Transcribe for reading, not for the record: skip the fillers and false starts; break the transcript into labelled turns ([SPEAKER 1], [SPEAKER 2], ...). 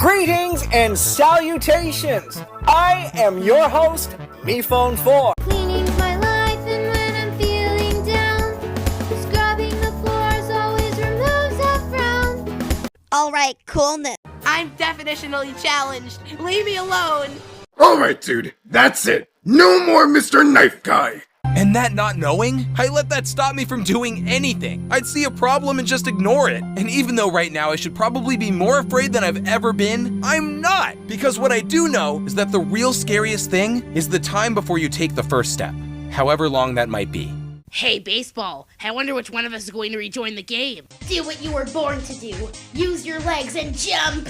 [SPEAKER 1] Greetings and salutations! I am your host, MePhone4.
[SPEAKER 2] Cleaning's my life, and when I'm feeling down, scrubbing the floors always removes a frown.
[SPEAKER 3] Alright, coolness.
[SPEAKER 4] I'm definitionally challenged. Leave me alone.
[SPEAKER 5] Alright, dude, that's it. No more Mr. Knife Guy.
[SPEAKER 6] And that not knowing, I let that stop me from doing anything. I'd see a problem and just ignore it. And even though right now I should probably be more afraid than I've ever been, I'm not. Because what I do know is that the real scariest thing is the time before you take the first step, however long that might be.
[SPEAKER 4] Hey, baseball. I wonder which one of us is going to rejoin the game.
[SPEAKER 2] Do what you were born to do. Use your legs and jump.